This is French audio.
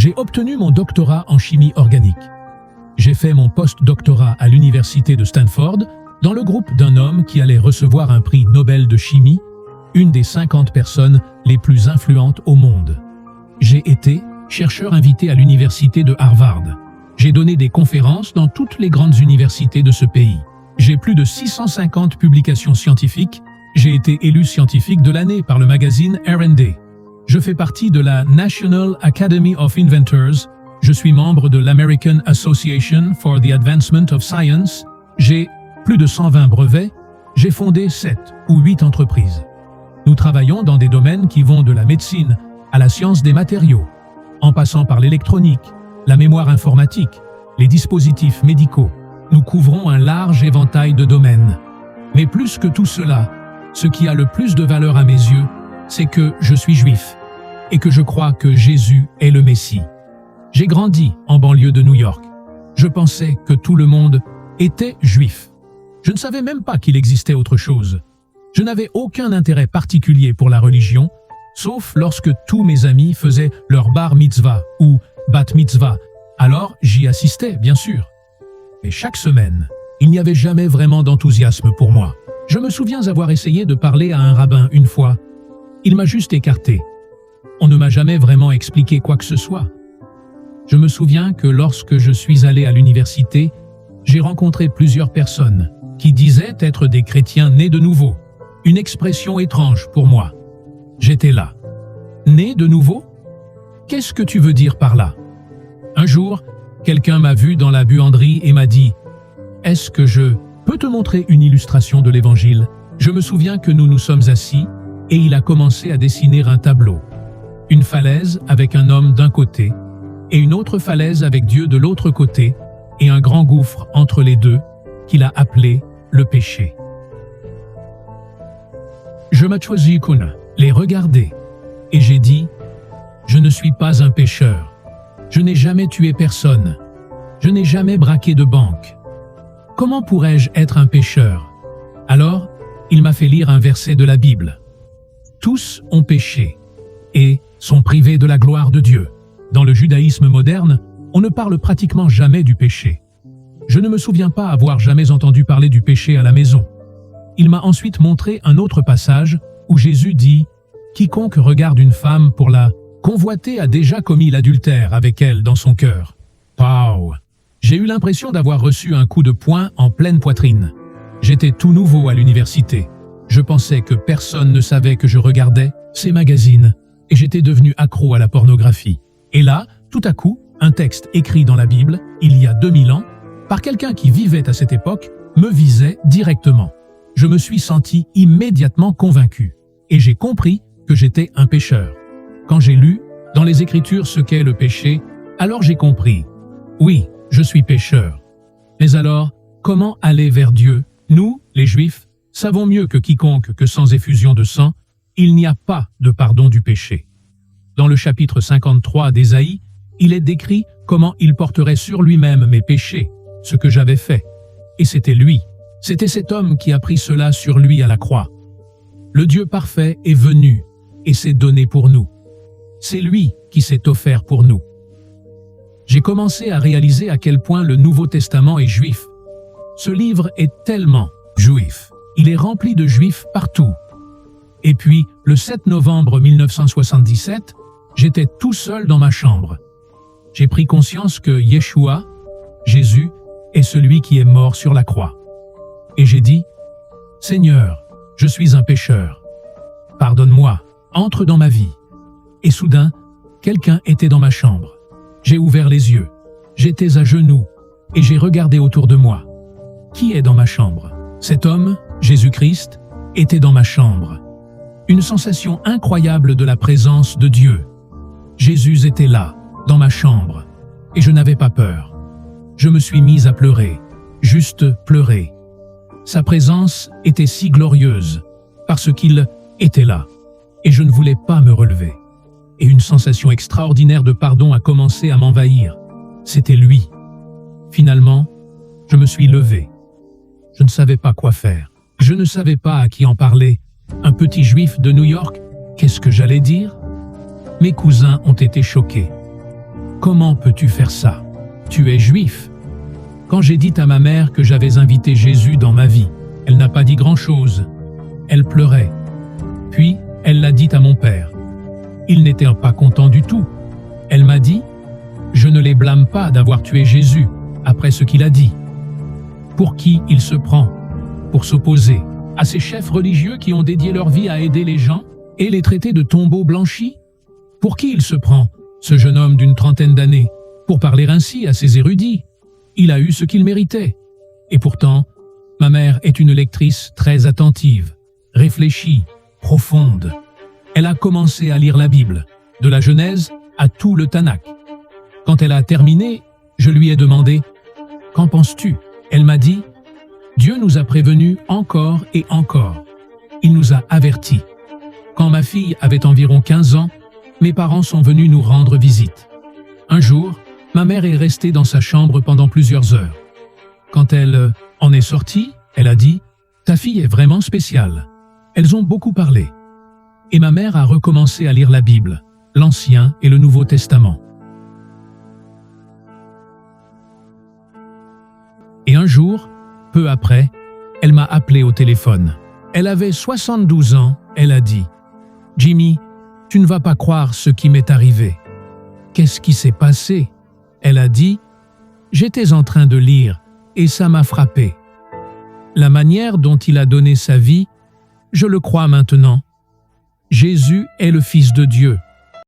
J'ai obtenu mon doctorat en chimie organique. J'ai fait mon post-doctorat à l'université de Stanford, dans le groupe d'un homme qui allait recevoir un prix Nobel de chimie, une des 50 personnes les plus influentes au monde. J'ai été chercheur invité à l'université de Harvard. J'ai donné des conférences dans toutes les grandes universités de ce pays. J'ai plus de 650 publications scientifiques. J'ai été élu scientifique de l'année par le magazine R&D. Je fais partie de la National Academy of Inventors. Je suis membre de l'American Association for the Advancement of Science. J'ai plus de 120 brevets. J'ai fondé 7 ou 8 entreprises. Nous travaillons dans des domaines qui vont de la médecine à la science des matériaux, en passant par l'électronique, la mémoire informatique, les dispositifs médicaux. Nous couvrons un large éventail de domaines. Mais plus que tout cela, ce qui a le plus de valeur à mes yeux, c'est que je suis juif et que je crois que Jésus est le Messie. J'ai grandi en banlieue de New York. Je pensais que tout le monde était juif. Je ne savais même pas qu'il existait autre chose. Je n'avais aucun intérêt particulier pour la religion, sauf lorsque tous mes amis faisaient leur bar mitzvah ou bat mitzvah. Alors j'y assistais, bien sûr. Mais chaque semaine, il n'y avait jamais vraiment d'enthousiasme pour moi. Je me souviens avoir essayé de parler à un rabbin une fois. Il m'a juste écarté. On ne m'a jamais vraiment expliqué quoi que ce soit. Je me souviens que lorsque je suis allé à l'université, j'ai rencontré plusieurs personnes qui disaient être des chrétiens nés de nouveau. Une expression étrange pour moi. J'étais là. Né de nouveau? Qu'est-ce que tu veux dire par là? Un jour, quelqu'un m'a vu dans la buanderie et m'a dit « Est-ce que je peux te montrer une illustration de l'Évangile ?» Je me souviens que nous nous sommes assis et il a commencé à dessiner un tableau. Une falaise avec un homme d'un côté et une autre falaise avec Dieu de l'autre côté et un grand gouffre entre les deux qu'il a appelé le péché. Je m'ai choisi les regarder et j'ai dit « Je ne suis pas un pécheur. Je n'ai jamais tué personne. Je n'ai jamais braqué de banque. Comment pourrais-je être un pécheur ?» Alors, il m'a fait lire un verset de la Bible. Tous ont péché et sont privés de la gloire de Dieu. Dans le judaïsme moderne, on ne parle pratiquement jamais du péché. Je ne me souviens pas avoir jamais entendu parler du péché à la maison. Il m'a ensuite montré un autre passage où Jésus dit « Quiconque regarde une femme pour la convoiter a déjà commis l'adultère avec elle dans son cœur. » Pow! J'ai eu l'impression d'avoir reçu un coup de poing en pleine poitrine. J'étais tout nouveau à l'université. Je pensais que personne ne savait que je regardais ces magazines et j'étais devenu accro à la pornographie. Et là, tout à coup, un texte écrit dans la Bible, il y a 2000 ans, par quelqu'un qui vivait à cette époque, me visait directement. Je me suis senti immédiatement convaincu et j'ai compris que j'étais un pécheur. Quand j'ai lu dans les Écritures ce qu'est le péché, alors j'ai compris. Oui, je suis pécheur. Mais alors, comment aller vers Dieu? Nous, les Juifs, savons mieux que quiconque que sans effusion de sang, il n'y a pas de pardon du péché. Dans le chapitre 53 d'Ésaïe, il est décrit comment il porterait sur lui-même mes péchés, ce que j'avais fait. Et c'était lui. C'était cet homme qui a pris cela sur lui à la croix. Le Dieu parfait est venu et s'est donné pour nous. C'est lui qui s'est offert pour nous. J'ai commencé à réaliser à quel point le Nouveau Testament est juif. Ce livre est tellement juif. Il est rempli de juifs partout. Et puis, le 7 novembre 1977, j'étais tout seul dans ma chambre. J'ai pris conscience que Yeshua, Jésus, est celui qui est mort sur la croix. Et j'ai dit, « Seigneur, je suis un pécheur. Pardonne-moi, entre dans ma vie. » Et soudain, quelqu'un était dans ma chambre. J'ai ouvert les yeux. J'étais à genoux et j'ai regardé autour de moi. Qui est dans ma chambre? Cet homme, Jésus-Christ, était dans ma chambre. Une sensation incroyable de la présence de Dieu. Jésus était là, dans ma chambre, et je n'avais pas peur. Je me suis mis à pleurer, juste pleurer. Sa présence était si glorieuse, parce qu'il était là, et je ne voulais pas me relever. Et une sensation extraordinaire de pardon a commencé à m'envahir. C'était lui. Finalement, je me suis levé. Je ne savais pas quoi faire. Je ne savais pas à qui en parler. Un petit juif de New York, qu'est-ce que j'allais dire? Mes cousins ont été choqués. Comment peux-tu faire ça? Tu es juif. » Quand j'ai dit à ma mère que j'avais invité Jésus dans ma vie, elle n'a pas dit grand-chose. Elle pleurait. Puis, elle l'a dit à mon père. Il n'était pas content du tout. Elle m'a dit « Je ne les blâme pas d'avoir tué Jésus, après ce qu'il a dit. » Pour qui il se prend? Pour s'opposer à ces chefs religieux qui ont dédié leur vie à aider les gens et les traiter de tombeaux blanchis? Pour qui il se prend, ce jeune homme d'une trentaine d'années, pour parler ainsi à ces érudits? Il a eu ce qu'il méritait. Et pourtant, ma mère est une lectrice très attentive, réfléchie, profonde. Elle a commencé à lire la Bible, de la Genèse à tout le Tanakh. Quand elle a terminé, je lui ai demandé « Qu'en penses-tu » Elle m'a dit « Dieu nous a prévenus encore et encore. Il nous a avertis. Quand ma fille avait environ 15 ans, mes parents sont venus nous rendre visite. Un jour, ma mère est restée dans sa chambre pendant plusieurs heures. Quand elle en est sortie, elle a dit « Ta fille est vraiment spéciale. » Elles ont beaucoup parlé. Et ma mère a recommencé à lire la Bible, l'Ancien et le Nouveau Testament. Et un jour, peu après, elle m'a appelé au téléphone. Elle avait 72 ans, elle a dit « Jimmy, tu ne vas pas croire ce qui m'est arrivé. » Qu'est-ce qui s'est passé? Elle a dit « J'étais en train de lire et ça m'a frappé. La manière dont il a donné sa vie, je le crois maintenant. Jésus est le Fils de Dieu.